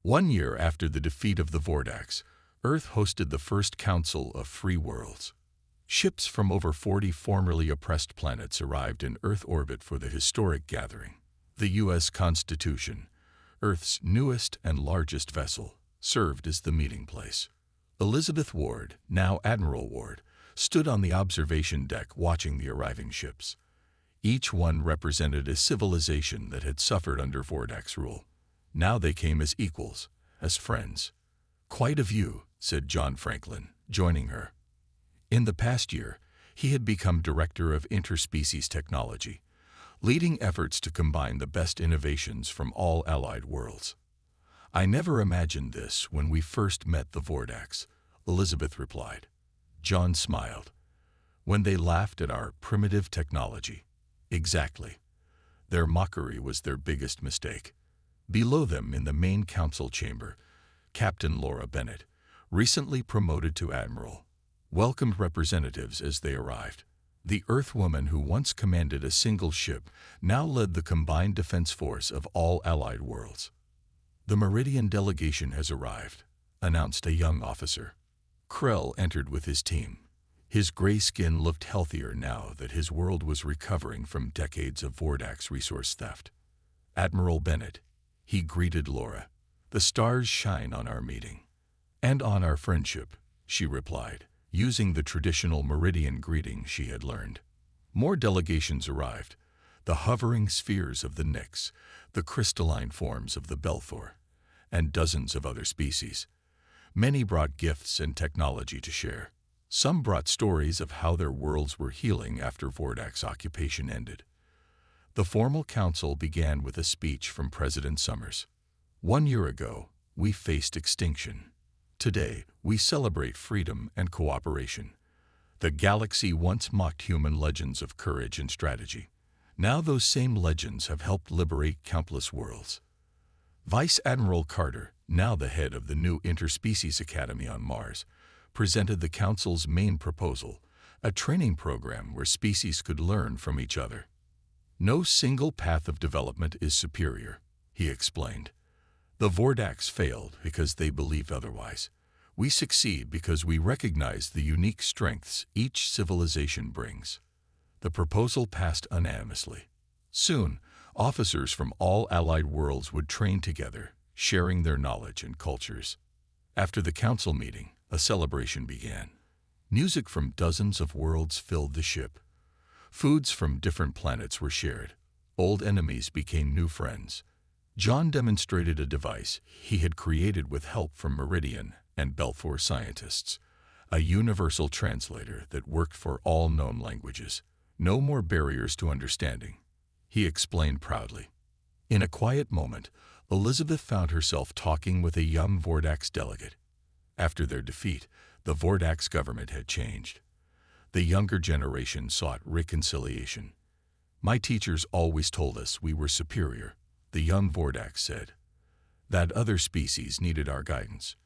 1 year after the defeat of the Vordax, Earth hosted the first Council of Free Worlds. Ships from over 40 formerly oppressed planets arrived in Earth orbit for the historic gathering. The U.S. Constitution, Earth's newest and largest vessel, served as the meeting place. Elizabeth Ward, now Admiral Ward, stood on the observation deck watching the arriving ships. Each one represented a civilization that had suffered under Vordax rule. Now they came as equals, as friends. "Quite a view," said John Franklin, joining her. In the past year, he had become Director of Interspecies Technology, leading efforts to combine the best innovations from all allied worlds. "I never imagined this when we first met the Vordax," Elizabeth replied. John smiled. "When they laughed at our primitive technology." Exactly. Their mockery was their biggest mistake. Below them in the main council chamber, Captain Laura Bennett, recently promoted to Admiral, welcomed representatives as they arrived. The Earthwoman who once commanded a single ship now led the combined defense force of all allied worlds. "The Meridian delegation has arrived," announced a young officer. Krell entered with his team. His gray skin looked healthier now that his world was recovering from decades of Vordax resource theft. "Admiral Bennett," he greeted Laura. "The stars shine on our meeting." "And on our friendship," she replied, using the traditional Meridian greeting she had learned. More delegations arrived, the hovering spheres of the Nyx, the crystalline forms of the Belthor, and dozens of other species. Many brought gifts and technology to share. Some brought stories of how their worlds were healing after Vordax occupation ended. The formal council began with a speech from President Summers. "1 year ago, we faced extinction. Today, we celebrate freedom and cooperation. The galaxy once mocked human legends of courage and strategy. Now those same legends have helped liberate countless worlds." Vice Admiral Carter, now the head of the new Interspecies Academy on Mars, presented the Council's main proposal, a training program where species could learn from each other. "No single path of development is superior," he explained. "The Vordax failed because they believed otherwise. We succeed because we recognize the unique strengths each civilization brings." The proposal passed unanimously. Soon, officers from all allied worlds would train together, sharing their knowledge and cultures. After the council meeting, a celebration began. Music from dozens of worlds filled the ship. Foods from different planets were shared. Old enemies became new friends. John demonstrated a device he had created with help from Meridian and Belthor scientists, a universal translator that worked for all known languages. "No more barriers to understanding," he explained proudly. In a quiet moment, Elizabeth found herself talking with a young Vordax delegate. After their defeat, the Vordax government had changed. The younger generation sought reconciliation. "My teachers always told us we were superior," the young Vordax said. "That other species needed our guidance.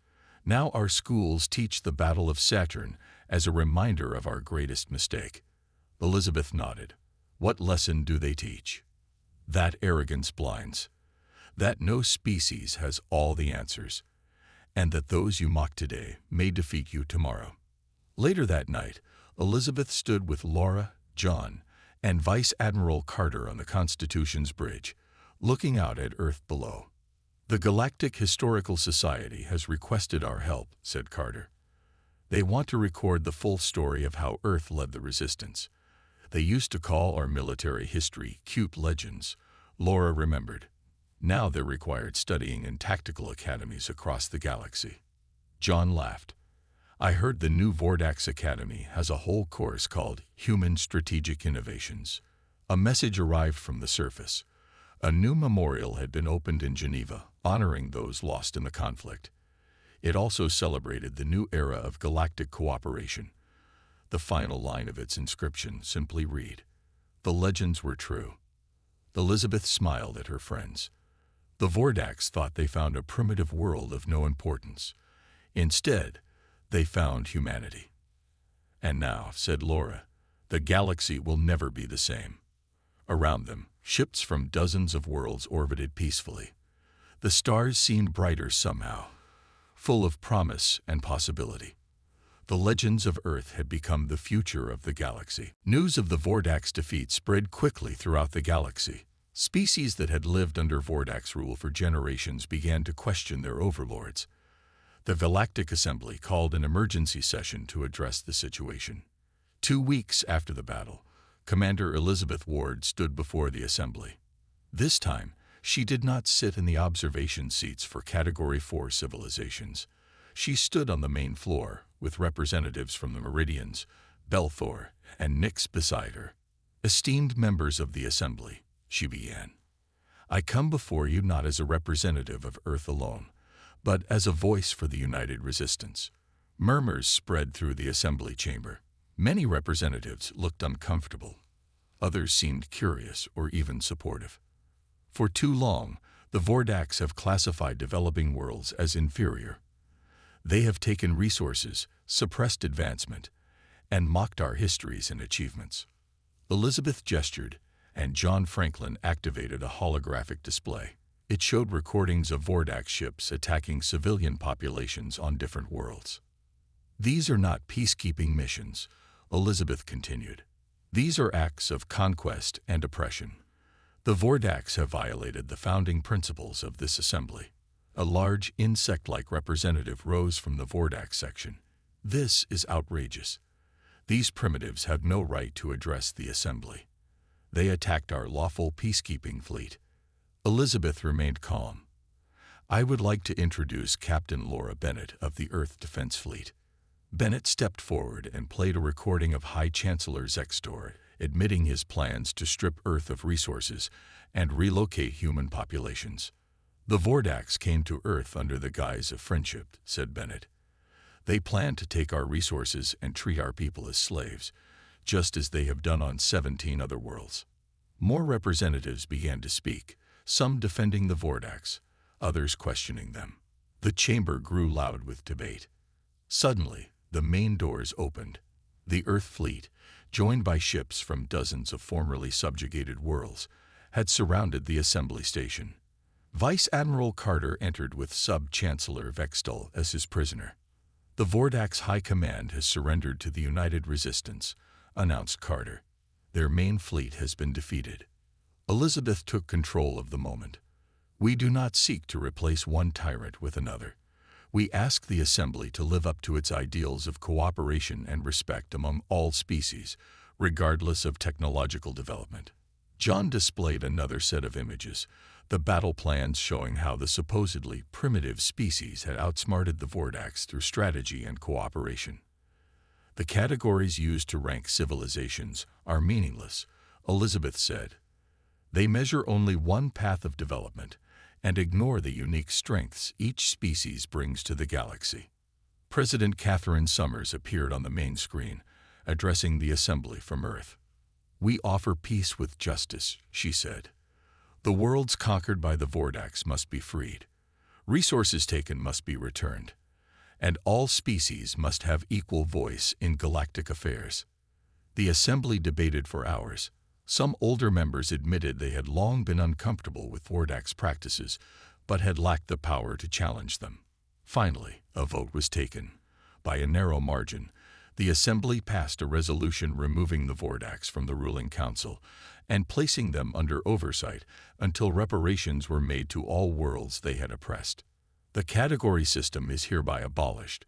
Now our schools teach the Battle of Saturn as a reminder of our greatest mistake." Elizabeth nodded. "What lesson do they teach?" "That arrogance blinds. That no species has all the answers. And that those you mock today may defeat you tomorrow." Later that night, Elizabeth stood with Laura, John, and Vice Admiral Carter on the Constitution's bridge, looking out at Earth below. "The Galactic Historical Society has requested our help," said Carter. "They want to record the full story of how Earth led the resistance. They used to call our military history cute legends," Laura remembered. "Now they're required studying in tactical academies across the galaxy." John laughed. "I heard the new Vordax Academy has a whole course called Human Strategic Innovations." A message arrived from the surface. A new memorial had been opened in Geneva, honoring those lost in the conflict. It also celebrated the new era of galactic cooperation. The final line of its inscription simply read, "The legends were true." Elizabeth smiled at her friends. The Vordax thought they found a primitive world of no importance. Instead, they found humanity. "And now," said Laura, "the galaxy will never be the same." Around them, ships from dozens of worlds orbited peacefully. The stars seemed brighter somehow, full of promise and possibility. The legends of Earth had become the future of the galaxy. News of the Vordax defeat spread quickly throughout the galaxy. Species that had lived under Vordax rule for generations began to question their overlords. The Galactic Assembly called an emergency session to address the situation. 2 weeks after the battle, Commander Elizabeth Ward stood before the Assembly. This time, she did not sit in the observation seats for Category 4 civilizations. She stood on the main floor, with representatives from the Meridians, Belthor, and Nyx beside her. "Esteemed members of the Assembly," she began, "I come before you not as a representative of Earth alone, but as a voice for the United Resistance." Murmurs spread through the Assembly chamber. Many representatives looked uncomfortable. Others seemed curious or even supportive. For too long, the Vordax have classified developing worlds as inferior. They have taken resources, suppressed advancement, and mocked our histories and achievements. Elizabeth gestured, and John Franklin activated a holographic display. It showed recordings of Vordax ships attacking civilian populations on different worlds. "These are not peacekeeping missions," Elizabeth continued. "These are acts of conquest and oppression. The Vordax have violated the founding principles of this assembly." A large, insect-like representative rose from the Vordax section. "This is outrageous. These primitives have no right to address the assembly. They attacked our lawful peacekeeping fleet." Elizabeth remained calm. "I would like to introduce Captain Laura Bennett of the Earth Defense Fleet." Bennett stepped forward and played a recording of High Chancellor Zextor admitting his plans to strip Earth of resources and relocate human populations. "The Vordax came to Earth under the guise of friendship," said Bennett. "They plan to take our resources and treat our people as slaves, just as they have done on 17 other worlds." More representatives began to speak, some defending the Vordax, others questioning them. The chamber grew loud with debate. Suddenly, the main doors opened. The Earth fleet, joined by ships from dozens of formerly subjugated worlds, had surrounded the assembly station. Vice Admiral Carter entered with Sub-Chancellor Vextal as his prisoner. "The Vordax High Command has surrendered to the United Resistance," announced Carter. "Their main fleet has been defeated." Elizabeth took control of the moment. "We do not seek to replace one tyrant with another. We ask the Assembly to live up to its ideals of cooperation and respect among all species, regardless of technological development." John displayed another set of images, the battle plans showing how the supposedly primitive species had outsmarted the Vordax through strategy and cooperation. "The categories used to rank civilizations are meaningless," Elizabeth said. "They measure only one path of development and ignore the unique strengths each species brings to the galaxy." President Catherine Summers appeared on the main screen, addressing the Assembly from Earth. "We offer peace with justice," she said. "The worlds conquered by the Vordax must be freed. Resources taken must be returned. And all species must have equal voice in galactic affairs." The Assembly debated for hours. Some older members admitted they had long been uncomfortable with Vordax practices, but had lacked the power to challenge them. Finally, a vote was taken. By a narrow margin, the Assembly passed a resolution removing the Vordax from the ruling council and placing them under oversight until reparations were made to all worlds they had oppressed. "The category system is hereby abolished,"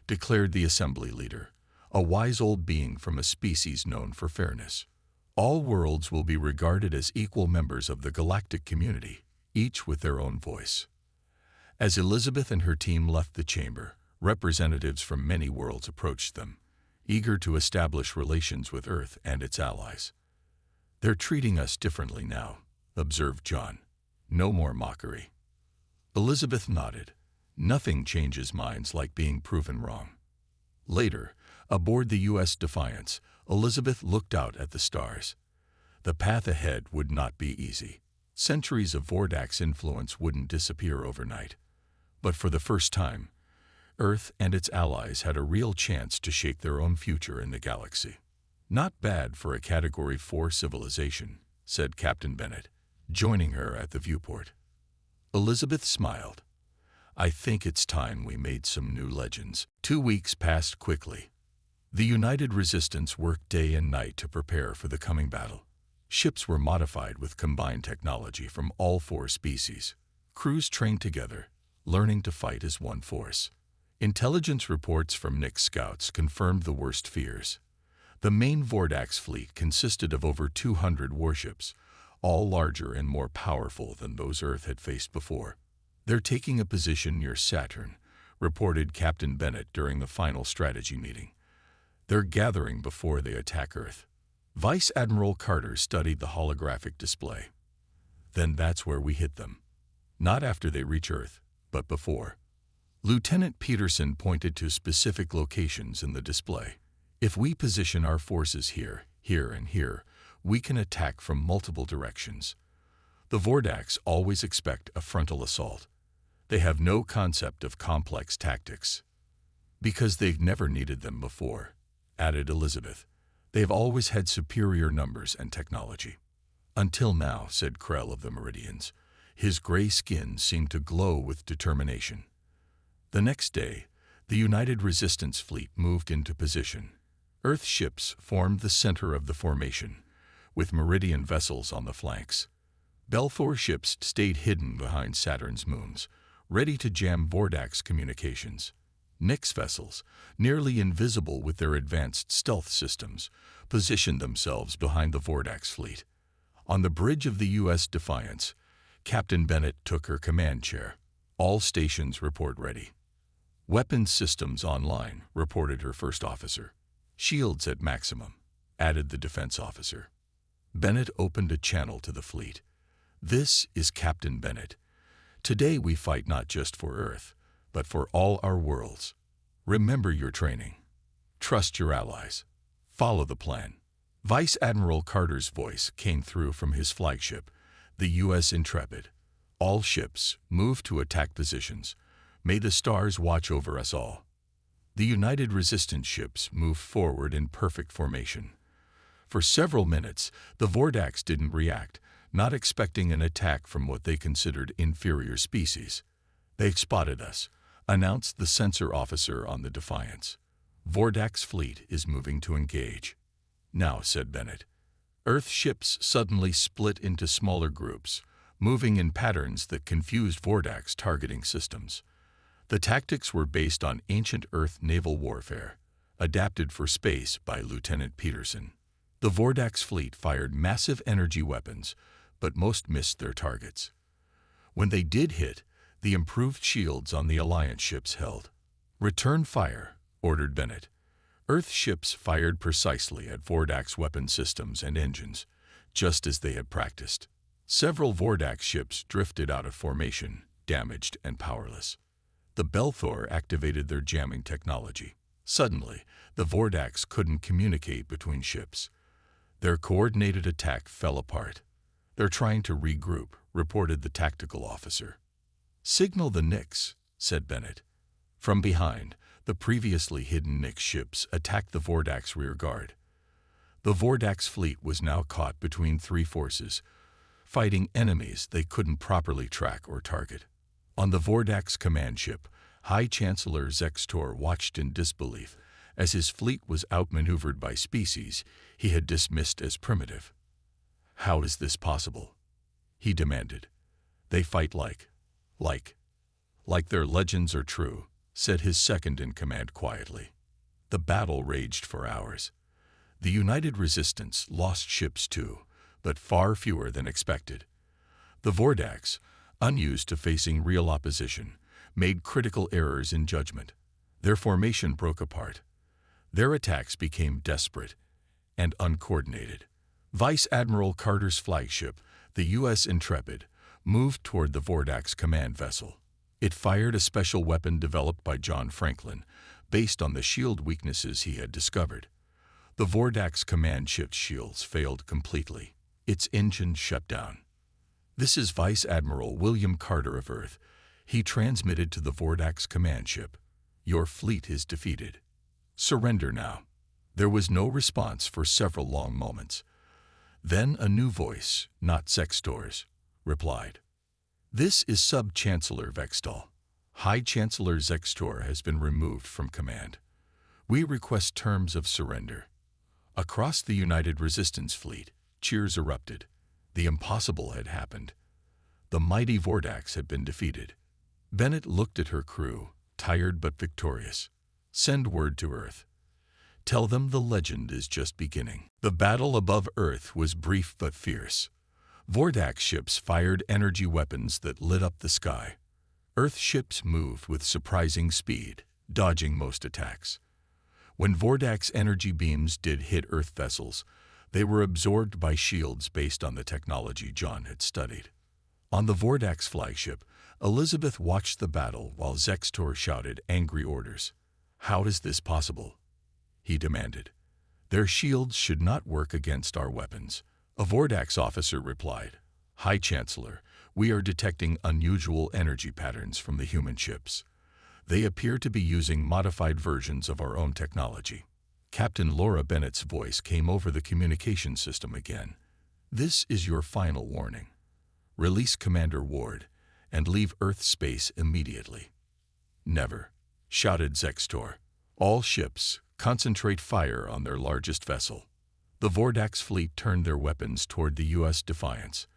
declared the Assembly leader, a wise old being from a species known for fairness. "All worlds will be regarded as equal members of the galactic community, each with their own voice." As Elizabeth and her team left the chamber, representatives from many worlds approached them, eager to establish relations with Earth and its allies. "They're treating us differently now," observed John. "No more mockery." Elizabeth nodded. Nothing changes minds like being proven wrong. Later, aboard the U.S. Defiance, Elizabeth looked out at the stars. The path ahead would not be easy. Centuries of Vordax influence wouldn't disappear overnight. But for the first time, Earth and its allies had a real chance to shape their own future in the galaxy. "Not bad for a Category 4 civilization," said Captain Bennett, joining her at the viewport. Elizabeth smiled. I think it's time we made some new legends. 2 weeks passed quickly. The United Resistance worked day and night to prepare for the coming battle. Ships were modified with combined technology from all 4 species. Crews trained together, learning to fight as one force. Intelligence reports from Nick's scouts confirmed the worst fears. The main Vordax fleet consisted of over 200 warships, all larger and more powerful than those Earth had faced before. They're taking a position near Saturn, reported Captain Bennett during the final strategy meeting. They're gathering before they attack Earth. Vice Admiral Carter studied the holographic display. Then that's where we hit them. Not after they reach Earth, but before. Lieutenant Peterson pointed to specific locations in the display. If we position our forces here, here, and here, we can attack from multiple directions. The Vordax always expect a frontal assault. They have no concept of complex tactics. Because they've never needed them before, added Elizabeth. They've always had superior numbers and technology. Until now, said Krell of the Meridians. His gray skin seemed to glow with determination. The next day, the United Resistance Fleet moved into position. Earth ships formed the center of the formation, with Meridian vessels on the flanks. Belthor ships stayed hidden behind Saturn's moons, ready to jam Vordax communications. Nyx vessels, nearly invisible with their advanced stealth systems, positioned themselves behind the Vordax fleet. On the bridge of the U.S. Defiance, Captain Bennett took her command chair. All stations report ready. Weapons systems online, reported her first officer. Shields at maximum, added the defense officer. Bennett opened a channel to the fleet. This is Captain Bennett. Today we fight not just for Earth, but for all our worlds. Remember your training. Trust your allies. Follow the plan. Vice Admiral Carter's voice came through from his flagship, the U.S. Intrepid. All ships move to attack positions. May the stars watch over us all. The United Resistance ships moved forward in perfect formation. For several minutes, the Vordax didn't react, not expecting an attack from what they considered inferior species. They spotted us, announced the sensor officer on the Defiance. Vordax fleet is moving to engage. Now, said Bennett. Earth ships suddenly split into smaller groups, moving in patterns that confused Vordax targeting systems. The tactics were based on ancient Earth naval warfare, adapted for space by Lieutenant Peterson. The Vordax fleet fired massive energy weapons, but most missed their targets. When they did hit, the improved shields on the Alliance ships held. Return fire, ordered Bennett. Earth ships fired precisely at Vordax weapon systems and engines, just as they had practiced. Several Vordax ships drifted out of formation, damaged and powerless. The Belthor activated their jamming technology. Suddenly, the Vordax couldn't communicate between ships. Their coordinated attack fell apart. They're trying to regroup, reported the tactical officer. Signal the Nyx, said Bennett. From behind, the previously hidden Nyx ships attacked the Vordax rear guard. The Vordax fleet was now caught between 3 forces, fighting enemies they couldn't properly track or target. On the Vordax command ship, High Chancellor Zextor watched in disbelief as his fleet was outmaneuvered by species he had dismissed as primitive. How is this possible? He demanded. They fight like their legends are true, said his second-in-command quietly. The battle raged for hours. The United Resistance lost ships too, but far fewer than expected. The Vordax, unused to facing real opposition, made critical errors in judgment. Their formation broke apart. Their attacks became desperate and uncoordinated. Vice Admiral Carter's flagship, the U.S. Intrepid, moved toward the Vordax command vessel. It fired a special weapon developed by John Franklin, based on the shield weaknesses he had discovered. The Vordax command ship's shields failed completely. Its engine shut down. This is Vice Admiral William Carter of Earth. He transmitted to the Vordax command ship. Your fleet is defeated. Surrender now. There was no response for several long moments. Then a new voice, not Sextor's, replied. This is Sub-Chancellor Vextal. High Chancellor Zextor has been removed from command. We request terms of surrender. Across the United Resistance Fleet, cheers erupted. The impossible had happened. The mighty Vordax had been defeated. Bennett looked at her crew, tired but victorious. Send word to Earth. Tell them the legend is just beginning. The battle above Earth was brief but fierce. Vordax ships fired energy weapons that lit up the sky. Earth ships moved with surprising speed, dodging most attacks. When Vordax energy beams did hit Earth vessels, they were absorbed by shields based on the technology John had studied. On the Vordax flagship, Elizabeth watched the battle while Zextor shouted angry orders. "How is this possible?" he demanded. "Their shields should not work against our weapons." A Vordax officer replied, "High Chancellor, we are detecting unusual energy patterns from the human ships. They appear to be using modified versions of our own technology." Captain Laura Bennett's voice came over the communication system again. "This is your final warning. Release Commander Ward and leave Earth space immediately." "Never," shouted Zextor. "All ships, concentrate fire on their largest vessel." The Vordax fleet turned their weapons toward the U.S. Defiance.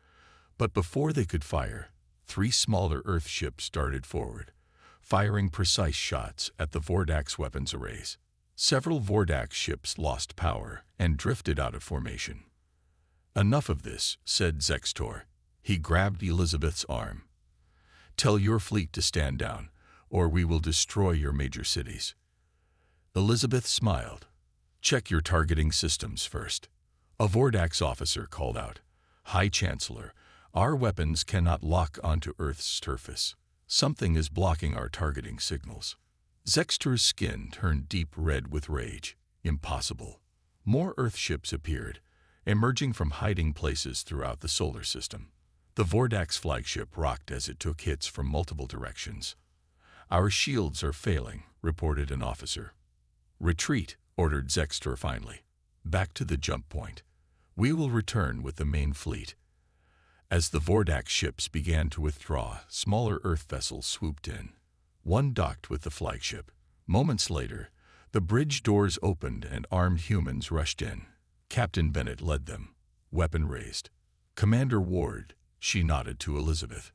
But before they could fire, 3 smaller Earth ships darted forward, firing precise shots at the Vordax weapons arrays. Several Vordax ships lost power and drifted out of formation. "Enough of this," said Zextor. He grabbed Elizabeth's arm. "Tell your fleet to stand down, or we will destroy your major cities." Elizabeth smiled. "Check your targeting systems first." A Vordax officer called out, "High Chancellor, our weapons cannot lock onto Earth's surface. Something is blocking our targeting signals." Zextor's skin turned deep red with rage. Impossible. More Earth ships appeared, emerging from hiding places throughout the solar system. The Vordax flagship rocked as it took hits from multiple directions. "Our shields are failing," reported an officer. "Retreat," ordered Zextor finally. "Back to the jump point. We will return with the main fleet." As the Vordax ships began to withdraw, smaller Earth vessels swooped in. One docked with the flagship. Moments later, the bridge doors opened and armed humans rushed in. Captain Bennett led them, weapon raised. "Commander Ward," she nodded to Elizabeth.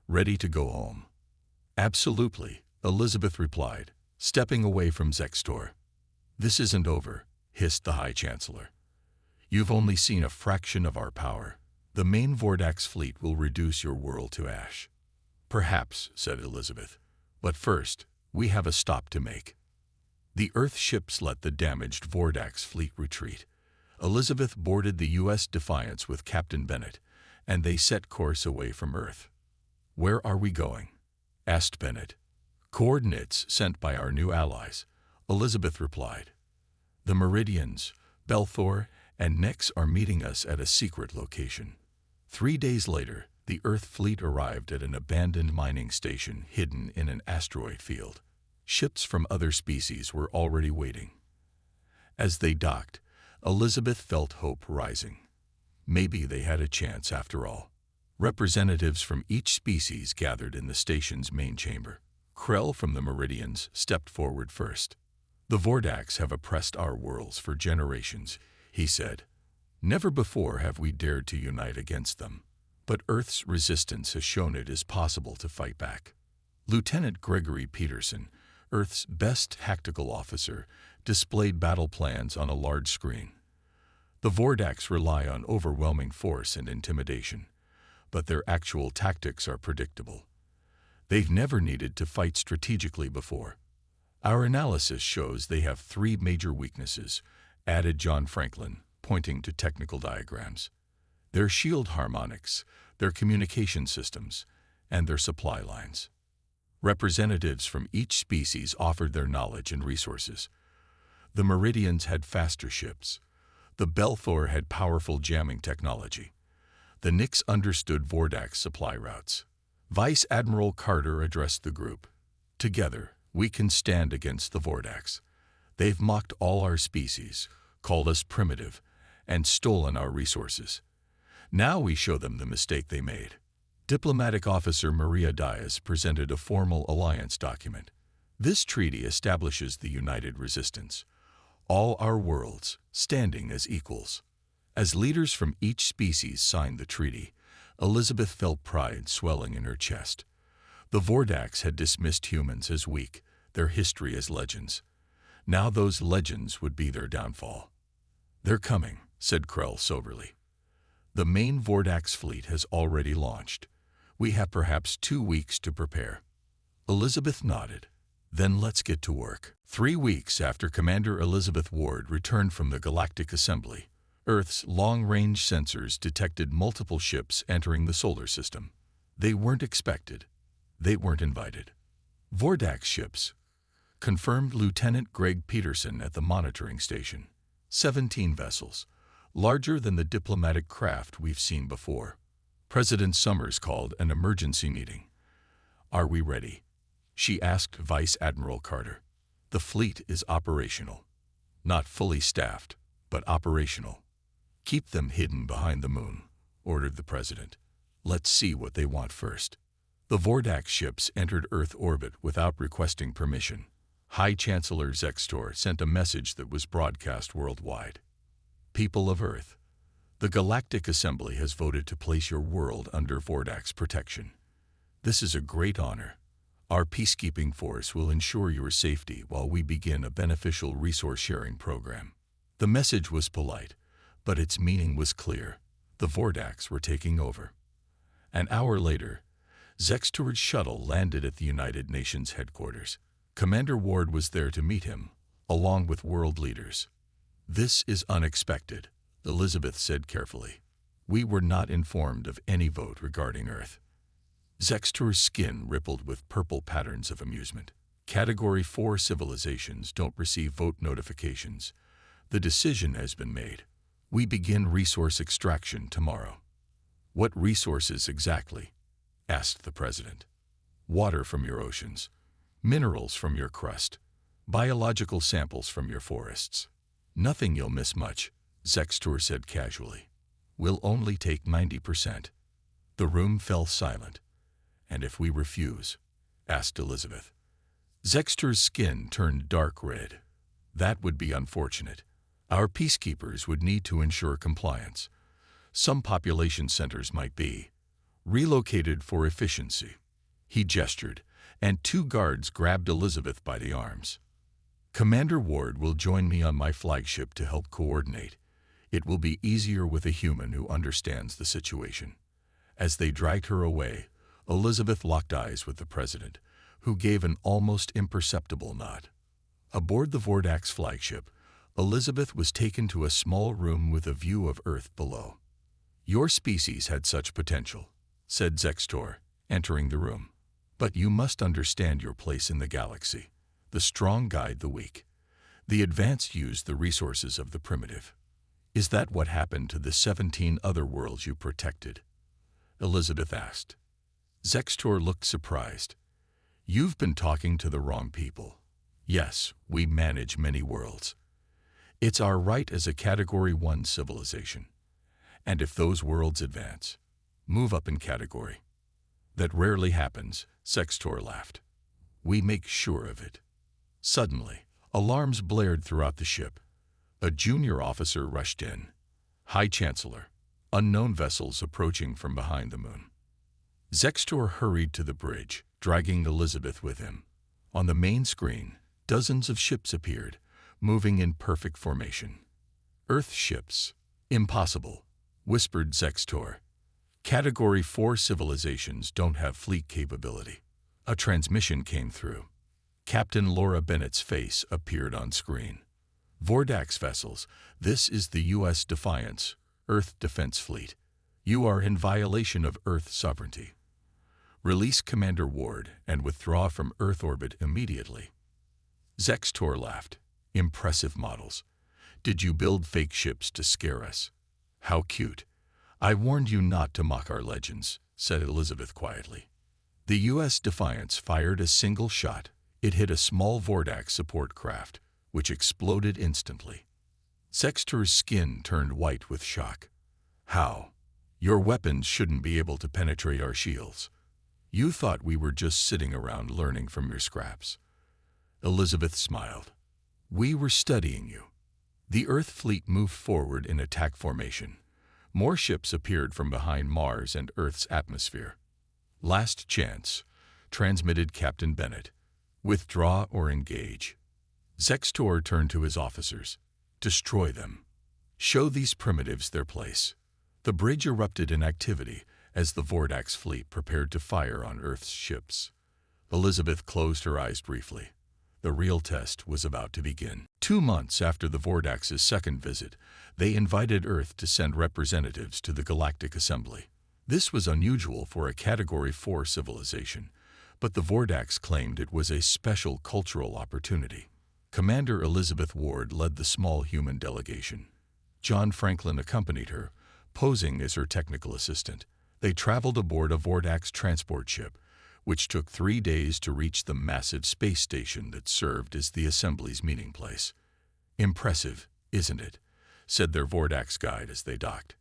"Ready to go home?" "Absolutely," Elizabeth replied, stepping away from Zextor. "This isn't over," hissed the High Chancellor. "You've only seen a fraction of our power. The main Vordax fleet will reduce your world to ash." "Perhaps," said Elizabeth. "But first, we have a stop to make." The Earth ships let the damaged Vordax fleet retreat. Elizabeth boarded the U.S. Defiance with Captain Bennett, and they set course away from Earth. "Where are we going?" asked Bennett. "Coordinates sent by our new allies," Elizabeth replied. "The Meridians, Belthor, and Nyx are meeting us at a secret location." 3 days later, the Earth fleet arrived at an abandoned mining station hidden in an asteroid field. Ships from other species were already waiting. As they docked, Elizabeth felt hope rising. Maybe they had a chance after all. Representatives from each species gathered in the station's main chamber. Krell from the Meridians stepped forward first. "The Vordax have oppressed our worlds for generations," he said. "Never before have we dared to unite against them. But Earth's resistance has shown it is possible to fight back." Lieutenant Gregory Peterson, Earth's best tactical officer, displayed battle plans on a large screen. "The Vordax rely on overwhelming force and intimidation, but their actual tactics are predictable. They've never needed to fight strategically before. Our analysis shows they have 3 major weaknesses," added John Franklin, pointing to technical diagrams. "Their shield harmonics, their communication systems, and their supply lines." Representatives from each species offered their knowledge and resources. The Meridians had faster ships. The Belthor had powerful jamming technology. The Nyx understood Vordax supply routes. Vice Admiral Carter addressed the group. "Together, we can stand against the Vordax. They've mocked all our species, called us primitive, and stolen our resources. Now we show them the mistake they made. Diplomatic Officer Maria Diaz presented a formal alliance document. This treaty establishes the united resistance, all our worlds standing as equals. As leaders from each species signed the treaty, Elizabeth felt pride swelling in her chest. The Vordaks had dismissed humans as weak, their history as legends. Now those legends would be their downfall. "They're coming," said Krell soberly. "The main Vordaks fleet has already launched. We have perhaps 2 weeks to prepare." Elizabeth nodded. "Then let's get to work." 3 weeks after Commander Elizabeth Ward returned from the Galactic Assembly, Earth's long-range sensors detected multiple ships entering the solar system. They weren't expected. They weren't invited. "Vordak ships," confirmed Lieutenant Greg Peterson at the monitoring station. 17 vessels, larger than the diplomatic craft we've seen before. President Summers called an emergency meeting. "Are we ready?" she asked Vice Admiral Carter. "The fleet is operational. Not fully staffed, but operational." "Keep them hidden behind the moon," ordered the president. "Let's see what they want first." The Vordak ships entered Earth orbit without requesting permission. High Chancellor Zextor sent a message that was broadcast worldwide. "People of Earth, the Galactic Assembly has voted to place your world under Vordak's protection. This is a great honor. Our peacekeeping force will ensure your safety while we begin a beneficial resource-sharing program." The message was polite, but its meaning was clear. The Vordaks were taking over. An hour later, Zextor's shuttle landed at the United Nations headquarters. Commander Ward was there to meet him, along with world leaders. "This is unexpected," Elizabeth said carefully. "We were not informed of any vote regarding Earth." Zextor's skin rippled with purple patterns of amusement. "Category 4 civilizations don't receive vote notifications. The decision has been made. We begin resource extraction tomorrow." "What resources exactly?" asked the president. "Water from your oceans, minerals from your crust, biological samples from your forests. Nothing you'll miss much," Zextor said casually. "We'll only take 90%. The room fell silent. "And if we refuse?" asked Elizabeth. Zextor's skin turned dark red. "That would be unfortunate. Our peacekeepers would need to ensure compliance. Some population centers might be relocated for efficiency." He gestured, and 2 guards grabbed Elizabeth by the arms. "Commander Ward will join me on my flagship to help coordinate. It will be easier with a human who understands the situation." As they dragged her away, Elizabeth locked eyes with the president, who gave an almost imperceptible nod. Aboard the Vordak's flagship, Elizabeth was taken to a small room with a view of Earth below. "Your species had such potential," said Zextor, entering the room. "But you must understand your place in the galaxy. The strong guide the weak. The advanced use the resources of the primitive. Is that what happened to the 17 other worlds you protected?" Elizabeth asked. Zextor looked surprised. "You've been talking to the wrong people. Yes, we manage many worlds. It's our right as a Category 1 civilization. And if those worlds advance, move up in category. That rarely happens," Zextor laughed. "We make sure of it." Suddenly, alarms blared throughout the ship. A junior officer rushed in. "High Chancellor, unknown vessels approaching from behind the moon." Zextor hurried to the bridge, dragging Elizabeth with him. On the main screen, dozens of ships appeared, moving in perfect formation. "Earth ships. Impossible," whispered Zextor. "Category 4 civilizations don't have fleet capability." A transmission came through. Captain Laura Bennett's face appeared on screen. "Vordak's vessels, this is the U.S. Defiance, Earth Defense Fleet. You are in violation of Earth sovereignty. Release Commander Ward and withdraw from Earth orbit immediately." Zextor laughed. "Impressive models. Did you build fake ships to scare us?" "How cute. I warned you not to mock our legends," said Elizabeth quietly. The U.S. Defiance fired a single shot. It hit a small Vordak support craft, which exploded instantly. Zextor's skin turned white with shock. "How? Your weapons shouldn't be able to penetrate our shields. You thought we were just sitting around learning from your scraps." Elizabeth smiled. "We were studying you." The Earth fleet moved forward in attack formation. More ships appeared from behind Mars and Earth's atmosphere. "Last chance," transmitted Captain Bennett. "Withdraw or engage." Zextor turned to his officers. "Destroy them. Show these primitives their place." The bridge erupted in activity as the Vordax fleet prepared to fire on Earth's ships. Elizabeth closed her eyes briefly. The real test was about to begin. 2 months after the Vordax's second visit, they invited Earth to send representatives to the Galactic Assembly. This was unusual for a Category 4 civilization, but the Vordax claimed it was a special cultural opportunity. Commander Elizabeth Ward led the small human delegation. John Franklin accompanied her, posing as her technical assistant. They traveled aboard a Vordax transport ship, which took 3 days to reach the massive space station that served as the assembly's meeting place. "Impressive, isn't it?" said their Vordax guide as they docked.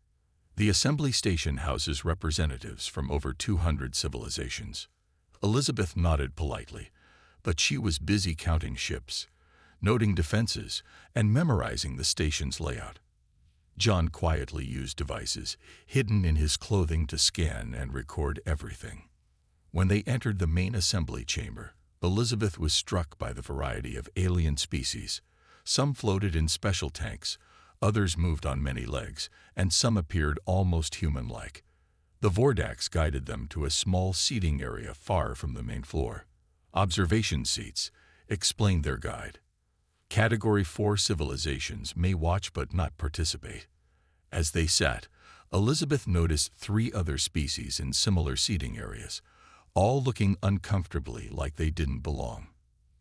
The assembly station houses representatives from over 200 civilizations. Elizabeth nodded politely, but she was busy counting ships, noting defenses, and memorizing the station's layout. John quietly used devices hidden in his clothing to scan and record everything. When they entered the main assembly chamber, Elizabeth was struck by the variety of alien species. Some floated in special tanks, others moved on many legs, and some appeared almost human-like. The Vordax guided them to a small seating area far from the main floor. "Observation seats," explained their guide. "Category 4 civilizations may watch but not participate." As they sat, Elizabeth noticed 3 other species in similar seating areas, all looking uncomfortably like they didn't belong.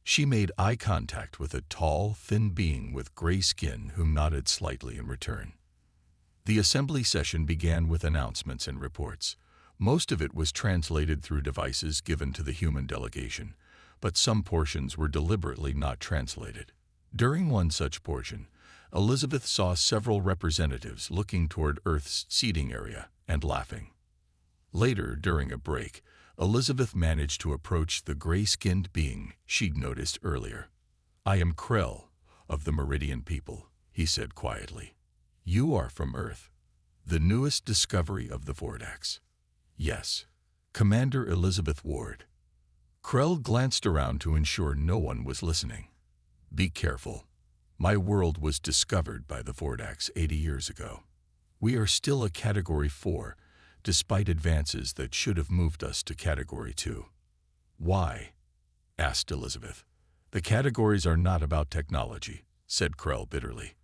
She made eye contact with a tall, thin being with gray skin who nodded slightly in return. The assembly session began with announcements and reports. Most of it was translated through devices given to the human delegation, but some portions were deliberately not translated. During one such portion, Elizabeth saw several representatives looking toward Earth's seating area and laughing. Later, during a break, Elizabeth managed to approach the gray-skinned being she'd noticed earlier. "I am Krell, of the Meridian people," he said quietly. "You are from Earth, the newest discovery of the Vordax." "Yes." "Commander Elizabeth Ward." Krell glanced around to ensure no one was listening. "Be careful. My world was discovered by the Vordax 80 years ago. We are still a Category 4, despite advances that should have moved us to Category 2. "Why?" asked Elizabeth. "The categories are not about technology," said Krell bitterly.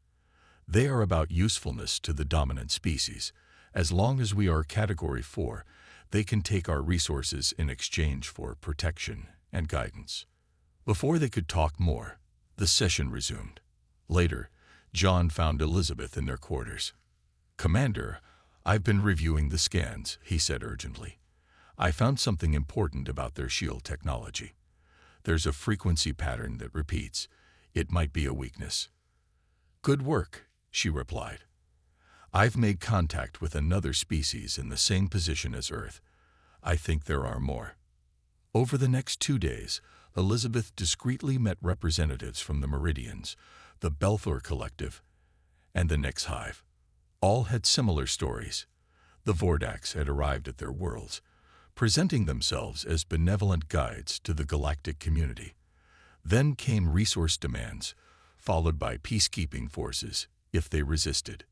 "They are about usefulness to the dominant species. As long as we are Category 4, they can take our resources in exchange for protection and guidance." Before they could talk more, the session resumed. Later, John found Elizabeth in their quarters. "Commander, I've been reviewing the scans," he said urgently. "I found something important about their shield technology. There's a frequency pattern that repeats. It might be a weakness." "Good work," she replied. "I've made contact with another species in the same position as Earth. I think there are more." Over the next 2 days, Elizabeth discreetly met representatives from the Meridians, the Belthor Collective, and the Nyx Hive. All had similar stories. The Vordax had arrived at their worlds, presenting themselves as benevolent guides to the galactic community. Then came resource demands, followed by peacekeeping forces if they resisted.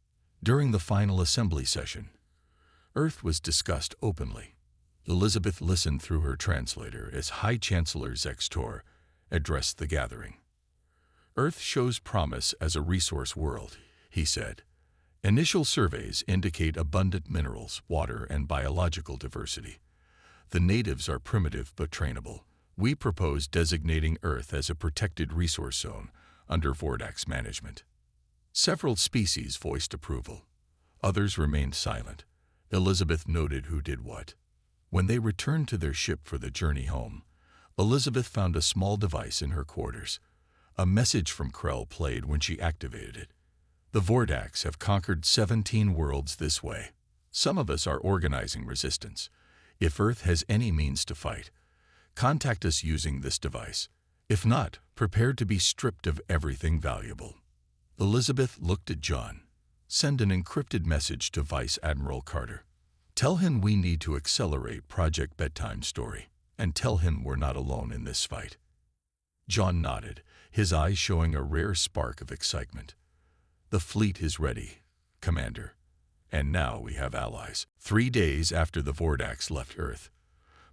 During the final assembly session, Earth was discussed openly. Elizabeth listened through her translator as High Chancellor Zextor addressed the gathering. "Earth shows promise as a resource world," he said. "Initial surveys indicate abundant minerals, water, and biological diversity. The natives are primitive but trainable. We propose designating Earth as a protected resource zone under Vordax management." Several species voiced approval. Others remained silent. Elizabeth noted who did what. When they returned to their ship for the journey home, Elizabeth found a small device in her quarters. A message from Krell played when she activated it. "The Vordax have conquered 17 worlds this way. Some of us are organizing resistance. If Earth has any means to fight, contact us using this device. If not, prepare to be stripped of everything valuable." Elizabeth looked at John. "Send an encrypted message to Vice Admiral Carter. Tell him we need to accelerate Project Bedtime Story, and tell him we're not alone in this fight." John nodded, his eyes showing a rare spark of excitement. "The fleet is ready, Commander. And now we have allies." 3 days after the Vordax left Earth,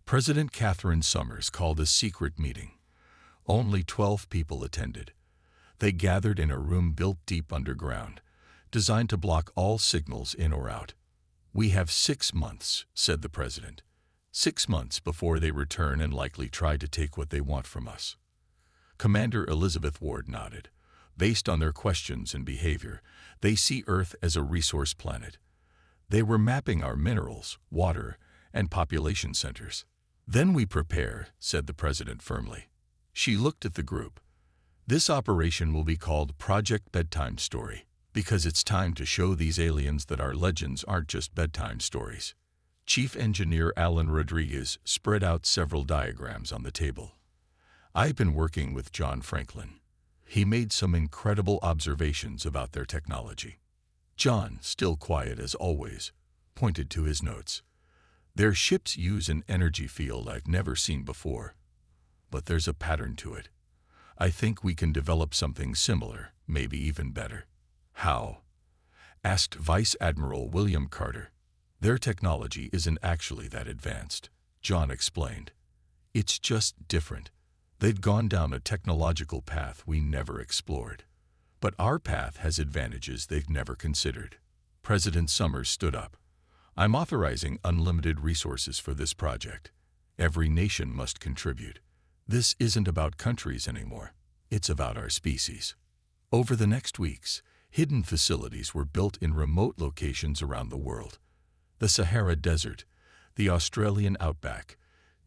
President Catherine Summers called a secret meeting. Only 12 people attended. They gathered in a room built deep underground, designed to block all signals in or out. "We have 6 months," said the President. 6 months before they return and likely try to take what they want from us." Commander Elizabeth Ward nodded. Based on their questions and behavior, they see Earth as a resource planet. They were mapping our minerals, water, and population centers. "Then we prepare," said the President firmly. She looked at the group. "This operation will be called Project Bedtime Story, because it's time to show these aliens that our legends aren't just bedtime stories." Chief Engineer Alan Rodriguez spread out several diagrams on the table. "I've been working with John Franklin. He made some incredible observations about their technology." John, still quiet as always, pointed to his notes. "Their ships use an energy field I've never seen before. But there's a pattern to it. I think we can develop something similar, maybe even better." "How?" asked Vice Admiral William Carter. "Their technology isn't actually that advanced," John explained. "It's just different. They've gone down a technological path we never explored. But our path has advantages they've never considered." President Summers stood up. "I'm authorizing unlimited resources for this project. Every nation must contribute. This isn't about countries anymore. It's about our species." Over the next weeks, hidden facilities were built in remote locations around the world. The Sahara Desert, the Australian outback,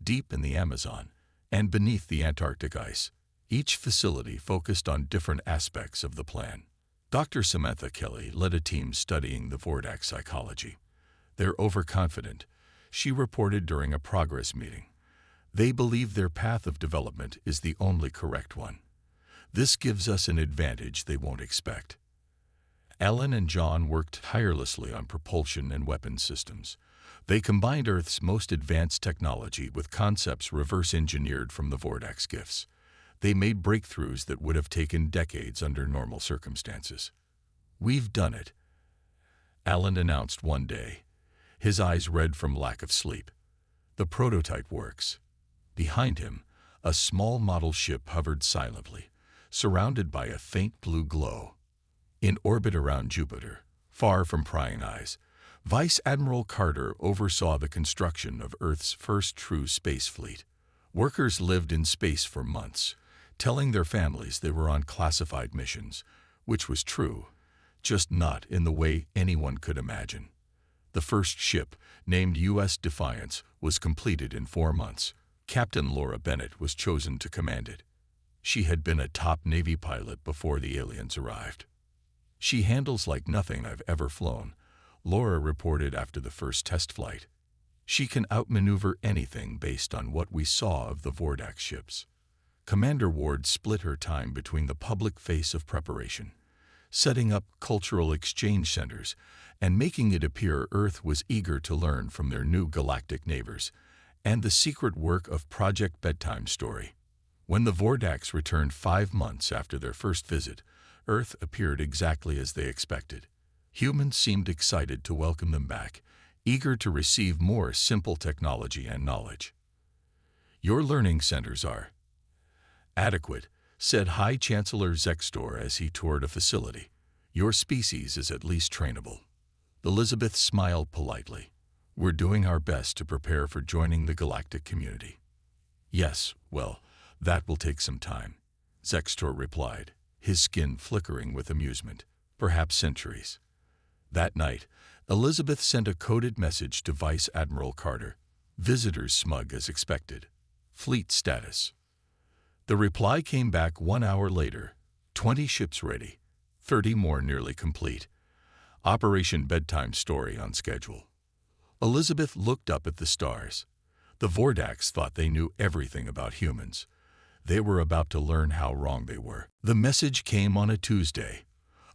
deep in the Amazon, and beneath the Antarctic ice. Each facility focused on different aspects of the plan. Dr. Samantha Kelly led a team studying the Vordax psychology. "They're overconfident," she reported during a progress meeting. "They believe their path of development is the only correct one. This gives us an advantage they won't expect." Ellen and John worked tirelessly on propulsion and weapon systems. They combined Earth's most advanced technology with concepts reverse-engineered from the Vordax gifts. They made breakthroughs that would have taken decades under normal circumstances. "We've done it," Alan announced one day, his eyes red from lack of sleep. "The prototype works." Behind him, a small model ship hovered silently, surrounded by a faint blue glow. In orbit around Jupiter, far from prying eyes, Vice Admiral Carter oversaw the construction of Earth's first true space fleet. Workers lived in space for months, telling their families they were on classified missions, which was true, just not in the way anyone could imagine. The first ship, named U.S. Defiance, was completed in 4 months. Captain Laura Bennett was chosen to command it. She had been a top Navy pilot before the aliens arrived. "She handles like nothing I've ever flown," Laura reported after the first test flight. "She can outmaneuver anything based on what we saw of the Vordax ships." Commander Ward split her time between the public face of preparation, setting up cultural exchange centers, and making it appear Earth was eager to learn from their new galactic neighbors, and the secret work of Project Bedtime Story. When the Vordax returned 5 months after their first visit, Earth appeared exactly as they expected. Humans seemed excited to welcome them back, eager to receive more simple technology and knowledge. "Your learning centers are adequate," said High Chancellor Zextor as he toured a facility. "Your species is at least trainable." Elizabeth smiled politely. "We're doing our best to prepare for joining the galactic community." "Yes, well, that will take some time," Zextor replied, his skin flickering with amusement. "Perhaps centuries." That night, Elizabeth sent a coded message to Vice Admiral Carter. "Visitors smug as expected. Fleet status." The reply came back 1 hour later. 20 ships ready, 30 more nearly complete. Operation Bedtime Story on schedule. Elizabeth looked up at the stars. The Vordax thought they knew everything about humans. They were about to learn how wrong they were. The message came on a Tuesday.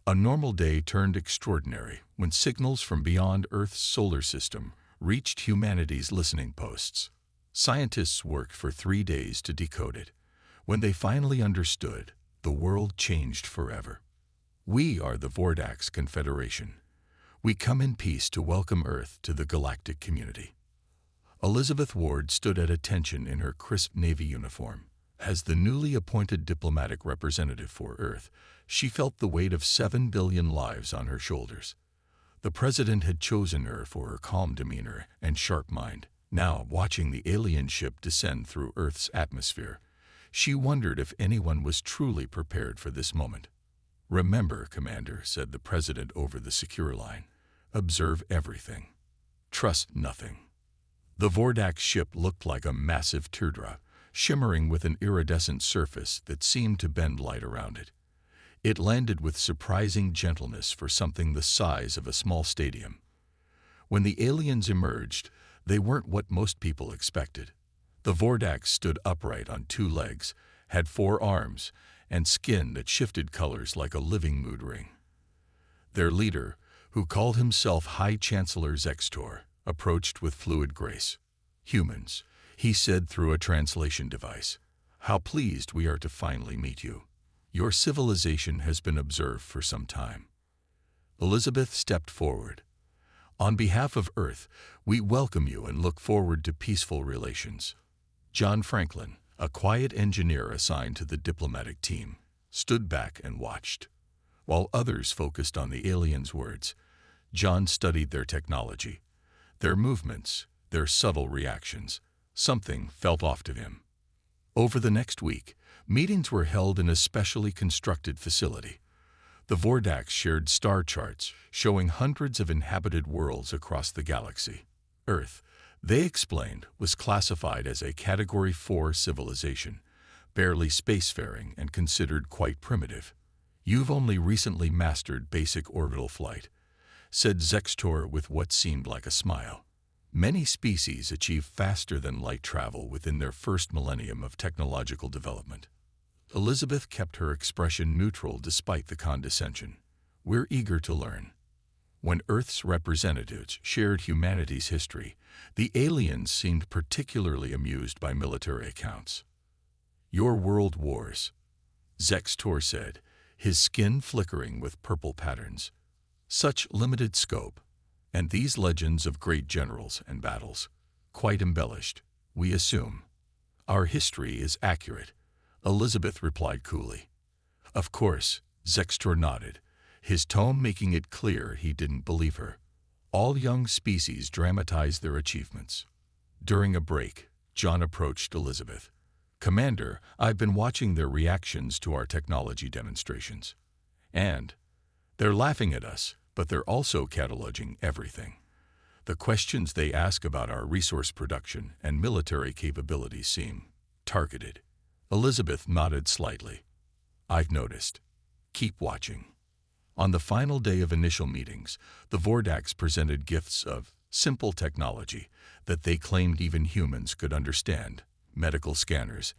A normal day turned extraordinary when signals from beyond Earth's solar system reached humanity's listening posts. Scientists worked for 3 days to decode it. When they finally understood, the world changed forever. We are the Vordax Confederation. We come in peace to welcome Earth to the galactic community. Elizabeth Ward stood at attention in her crisp Navy uniform. As the newly appointed diplomatic representative for Earth, she felt the weight of 7 billion lives on her shoulders. The president had chosen her for her calm demeanor and sharp mind. Now, watching the alien ship descend through Earth's atmosphere, she wondered if anyone was truly prepared for this moment. "Remember, Commander," said the president over the secure line, "observe everything. Trust nothing." The Vordax ship looked like a massive teardrop, shimmering with an iridescent surface that seemed to bend light around it. It landed with surprising gentleness for something the size of a small stadium. When the aliens emerged, they weren't what most people expected. The Vordax stood upright on 2 legs, had 4 arms, and skin that shifted colors like a living mood ring. Their leader, who called himself High Chancellor Zextor, approached with fluid grace. "Humans," he said through a translation device, "how pleased we are to finally meet you. Your civilization has been observed for some time." Elizabeth stepped forward. "On behalf of Earth, we welcome you and look forward to peaceful relations." John Franklin, a quiet engineer assigned to the diplomatic team, stood back and watched. While others focused on the aliens' words, John studied their technology, their movements, their subtle reactions. Something felt off to him. Over the next week, meetings were held in a specially constructed facility. The Vordax shared star charts showing hundreds of inhabited worlds across the galaxy. Earth, they explained, was classified as a Category 4 civilization, barely spacefaring and considered quite primitive. "You've only recently mastered basic orbital flight," said Zextor with what seemed like a smile. "Many species achieve faster than light travel within their first millennium of technological development." Elizabeth kept her expression neutral despite the condescension. "We're eager to learn." When Earth's representatives shared humanity's history, the aliens seemed particularly amused by military accounts. "Your world wars," Zextor said, his skin flickering with purple patterns. "Such limited scope. And these legends of great generals and battles, quite embellished, we assume." "Our history is accurate," Elizabeth replied coolly. "Of course," Zextor nodded, his tone making it clear he didn't believe her. "All young species dramatize their achievements." During a break, John approached Elizabeth. "Commander, I've been watching their reactions to our technology demonstrations. And they're laughing at us, but they're also cataloging everything. The questions they ask about our resource production and military capabilities seem targeted." Elizabeth nodded slightly. "I've noticed. Keep watching." On the final day of initial meetings, the Vordax presented gifts of simple technology that they claimed even humans could understand: medical scanners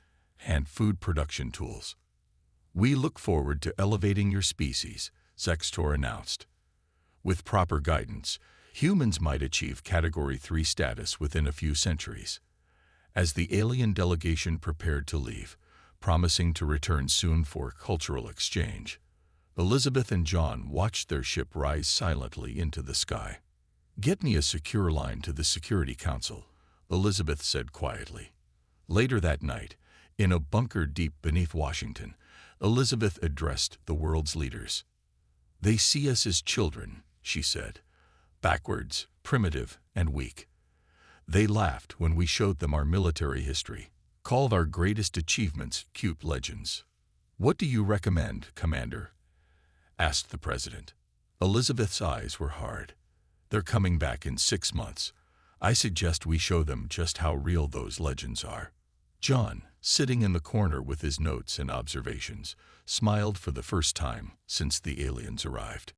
and food production tools. "We look forward to elevating your species," Zextor announced. "With proper guidance, humans might achieve Category 3 status within a few centuries." As the alien delegation prepared to leave, promising to return soon for cultural exchange, Elizabeth and John watched their ship rise silently into the sky. "Get me a secure line to the Security Council," Elizabeth said quietly. Later that night, in a bunker deep beneath Washington, Elizabeth addressed the world's leaders. "They see us as children," she said, "backwards, primitive, and weak. They laughed when we showed them our military history, called our greatest achievements cute legends." "What do you recommend, Commander?" asked the president. Elizabeth's eyes were hard. "They're coming back in 6 months. I suggest we show them just how real those legends are." John, sitting in the corner with his notes and observations, smiled for the first time since the aliens arrived.